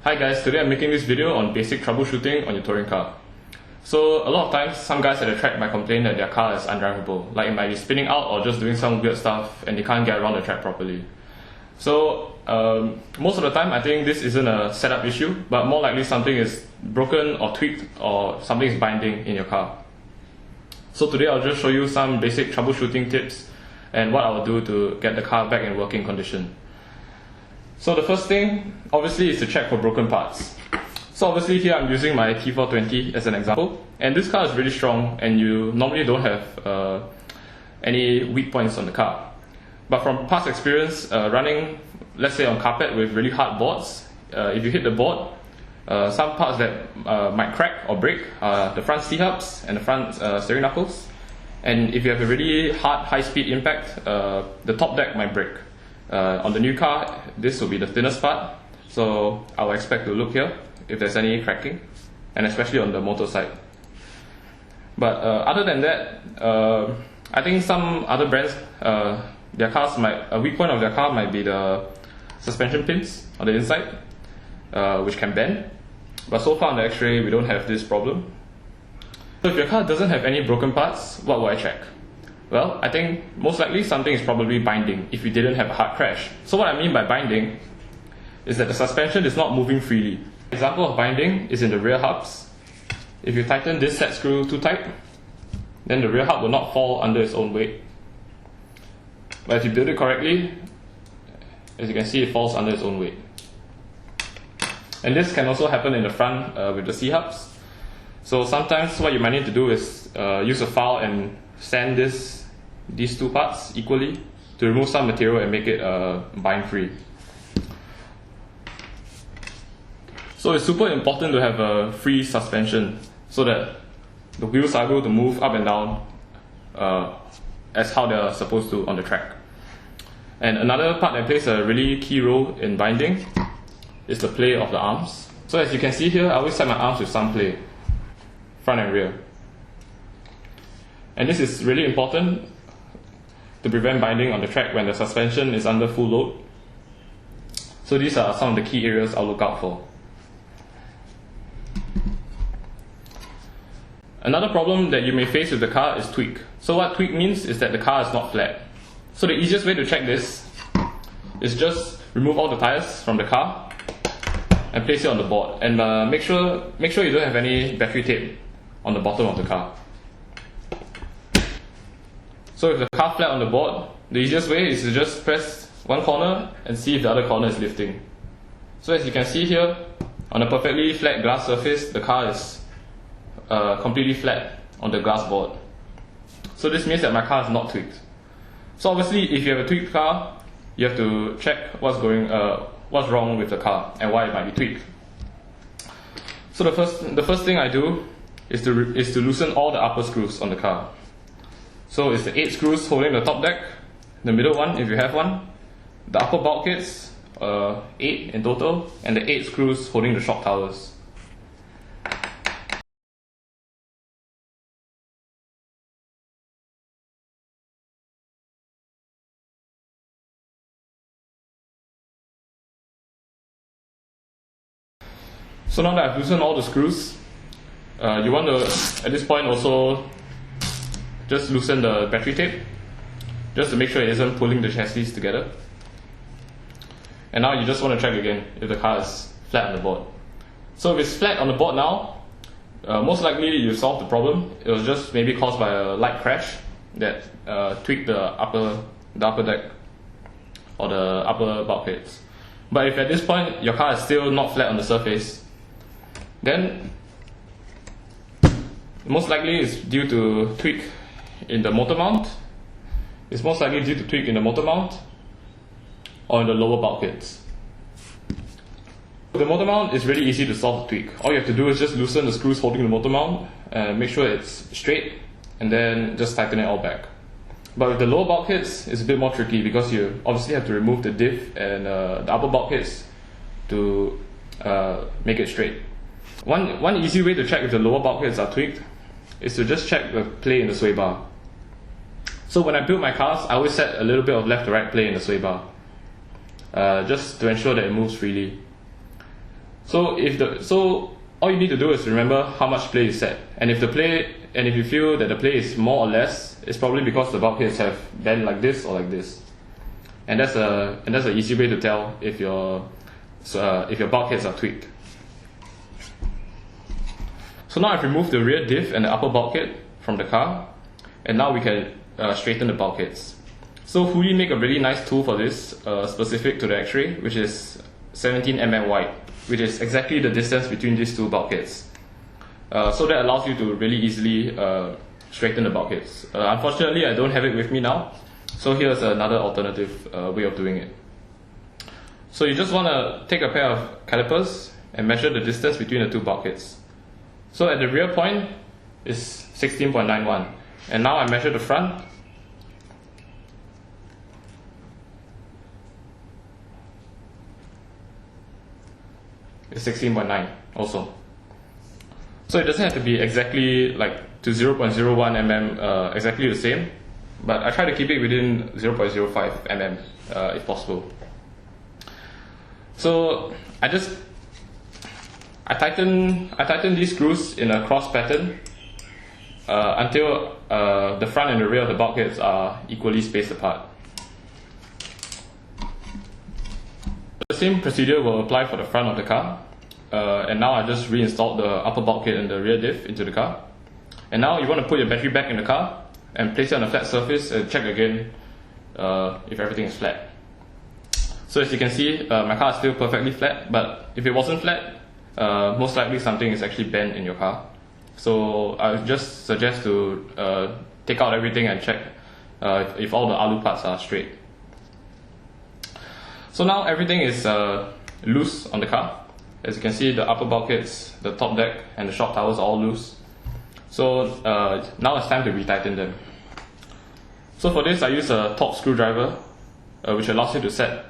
Hi guys, today I'm making this video on basic troubleshooting on your touring car. So a lot of times some guys at the track might complain that their car is undrivable, like it might be spinning out or just doing some weird stuff and they can't get around the track properly. So most of the time I think this isn't a setup issue, but more likely something is broken or tweaked or something is binding in your car. So today I'll just show you some basic troubleshooting tips and what I will do to get the car back in working condition. So the first thing obviously is to check for broken parts. So obviously here I'm using my T420 as an example, and this car is really strong and you normally don't have any weak points on the car. But from past experience, running let's say on carpet with really hard boards, if you hit the board, some parts that might crack or break are the front C-hubs and the front steering knuckles. And if you have a really hard high-speed impact, the top deck might break. On the new car, this will be the thinnest part, so I will expect to look here if there's any cracking, and especially on the motor side. But other than that, I think some other brands, their cars a weak point of their car might be the suspension pins on the inside, which can bend. But so far on the X-ray, we don't have this problem. So if your car doesn't have any broken parts, what will I check? Well, I think most likely something is probably binding if you didn't have a hard crash. So what I mean by binding is that the suspension is not moving freely. An example of binding is in the rear hubs. If you tighten this set screw too tight, then the rear hub will not fall under its own weight. But if you build it correctly, as you can see, it falls under its own weight. And this can also happen in the front with the C-hubs. So sometimes what you might need to do is use a file and sand these two parts equally to remove some material and make it bind free. So it's super important to have a free suspension so that the wheels are able to move up and down as how they're supposed to on the track. And another part that plays a really key role in binding is the play of the arms. So as you can see here, I always set my arms with some play, front and rear. And this is really important to prevent binding on the track when the suspension is under full load. So these are some of the key areas I'll look out for. Another problem that you may face with the car is tweak. So what tweak means is that the car is not flat. So the easiest way to check this is just remove all the tires from the car and place it on the board, and make sure you don't have any battery tape on the bottom of the car. So if the car flat on the board, the easiest way is to just press one corner and see if the other corner is lifting. So as you can see here, on a perfectly flat glass surface, the car is completely flat on the glass board. So this means that my car is not tweaked. So obviously if you have a tweaked car, you have to check what's wrong with the car and why it might be tweaked. So the first thing I do is to loosen all the upper screws on the car. So it's the 8 screws holding the top deck, the middle one if you have one, the upper bulkheads, 8 in total, and the 8 screws holding the shock towers. So now that I've loosened all the screws, you want to, at this point, also just loosen the battery tape, just to make sure it isn't pulling the chassis together. And now you just want to check again if the car is flat on the board. So if it's flat on the board now, most likely you solved the problem. It was just maybe caused by a light crash that tweaked the upper deck or the upper bulkheads. But if at this point your car is still not flat on the surface, then most likely it's due to tweak in the motor mount. It's most likely due to tweak in the motor mount or in the lower bulkheads. The motor mount is really easy to solve the tweak. All you have to do is just loosen the screws holding the motor mount and make sure it's straight, and then just tighten it all back. But with the lower bulkheads, it's a bit more tricky because you obviously have to remove the diff and the upper bulkheads to make it straight. One easy way to check if the lower bulkheads are tweaked is to just check the play in the sway bar. So when I build my cars, I always set a little bit of left to right play in the sway bar, just to ensure that it moves freely. So all you need to do is remember how much play you set, and if you feel that the play is more or less, it's probably because the bulkheads have bent like this or like this, and that's an easy way to tell if your bulkheads are tweaked. So now I've removed the rear diff and the upper bulkhead from the car, and now we can straighten the bulkheads. So Hoodie make a really nice tool for this, specific to the X-ray, which is 17 mm wide, which is exactly the distance between these two bulkheads. So that allows you to really easily straighten the bulkheads. Unfortunately, I don't have it with me now, so here's another alternative way of doing it. So you just want to take a pair of calipers and measure the distance between the two bulkheads. So at the rear point is 16.91, and now I measure the front. It's 16.9 also. So it doesn't have to be exactly like to 0.01 mm exactly the same, but I try to keep it within 0.05 mm if possible. So I tighten these screws in a cross pattern until the front and the rear of the bulkheads are equally spaced apart. The same procedure will apply for the front of the car, and now I just reinstalled the upper bulkhead and the rear diff into the car. And now you want to put your battery back in the car and place it on a flat surface and check again if everything is flat. So as you can see, my car is still perfectly flat, but if it wasn't flat, most likely something is actually bent in your car. So I would just suggest to take out everything and check if all the alu parts are straight. So now everything is loose on the car. As you can see, the upper bulkheads, the top deck and the shock towers are all loose. So now it's time to retighten them. So for this I use a torque screwdriver, which allows you to set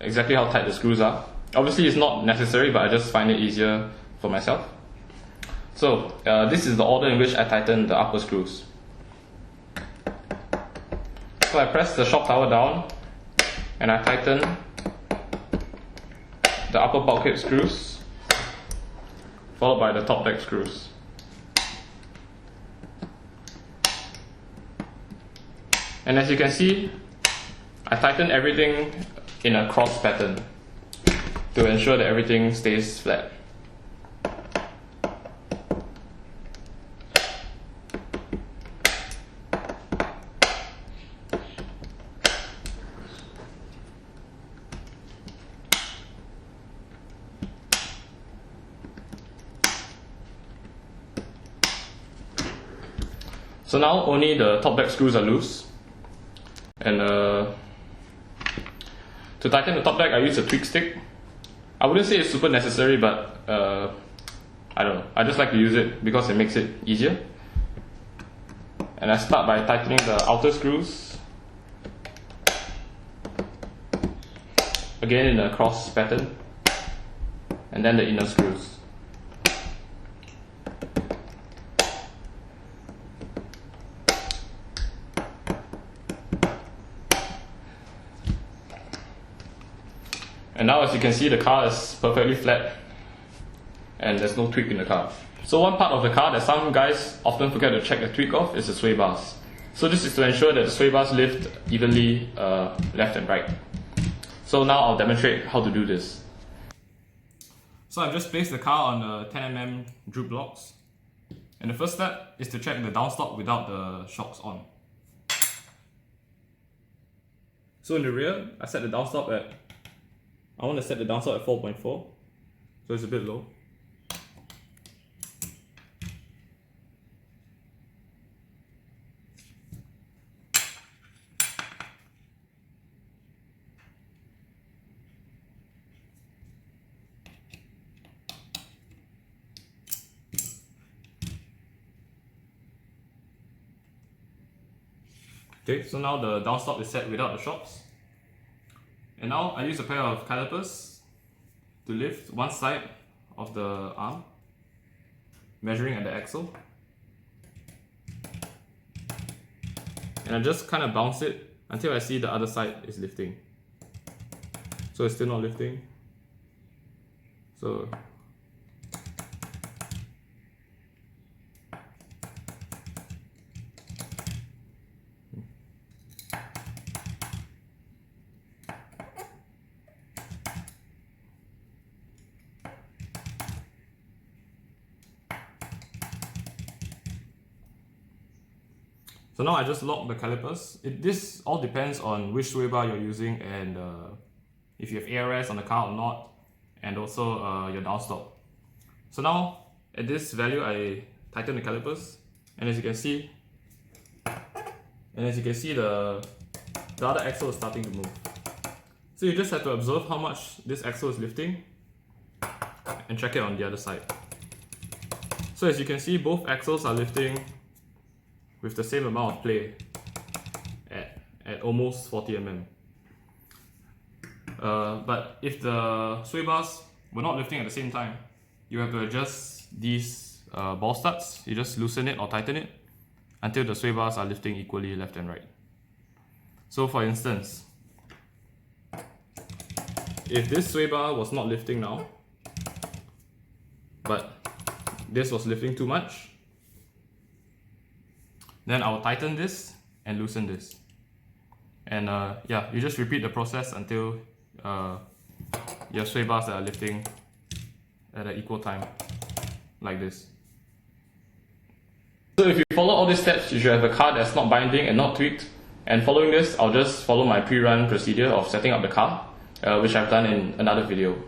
exactly how tight the screws are. Obviously it's not necessary, but I just find it easier for myself. So this is the order in which I tighten the upper screws. So I press the shock tower down and I tighten the upper bulkhead screws, followed by the top deck screws. And as you can see, I tighten everything in a cross pattern to ensure that everything stays flat. So now only the top deck screws are loose, and to tighten the top deck I use a tweak stick. I wouldn't say it's super necessary, but I don't know, I just like to use it because it makes it easier. And I start by tightening the outer screws, again in a cross pattern, and then the inner screws. And now as you can see, the car is perfectly flat and there's no tweak in the car. So one part of the car that some guys often forget to check the tweak of is the sway bars. So this is to ensure that the sway bars lift evenly left and right. So now I'll demonstrate how to do this. So I've just placed the car on 10 mm droop blocks. And the first step is to check the downstop without the shocks on. So in the rear, I set the downstop at I want to set the downstop at 4.4, so it's a bit low. Okay, so now the downstop is set without the shocks. And now I use a pair of calipers to lift one side of the arm, measuring at the axle. And I just kind of bounce it until I see the other side is lifting. So it's still not lifting. So now I just lock the calipers. This all depends on which sway bar you're using and if you have ARS on the car or not, and also your downstop. So now at this value I tighten the calipers, and as you can see, the other axle is starting to move. So you just have to observe how much this axle is lifting and check it on the other side. So as you can see, both axles are lifting with the same amount of play at almost 40 mm. But if the sway bars were not lifting at the same time, you have to adjust these ball studs. You just loosen it or tighten it until the sway bars are lifting equally left and right. So for instance, if this sway bar was not lifting now, but this was lifting too much, then I'll tighten this and loosen this. And yeah, you just repeat the process until your sway bars are lifting at an equal time, like this. So if you follow all these steps, you should have a car that's not binding and not tweaked. And following this, I'll just follow my pre-run procedure of setting up the car, which I've done in another video.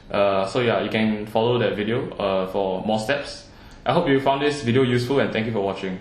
So yeah, you can follow that video for more steps. I hope you found this video useful, and thank you for watching.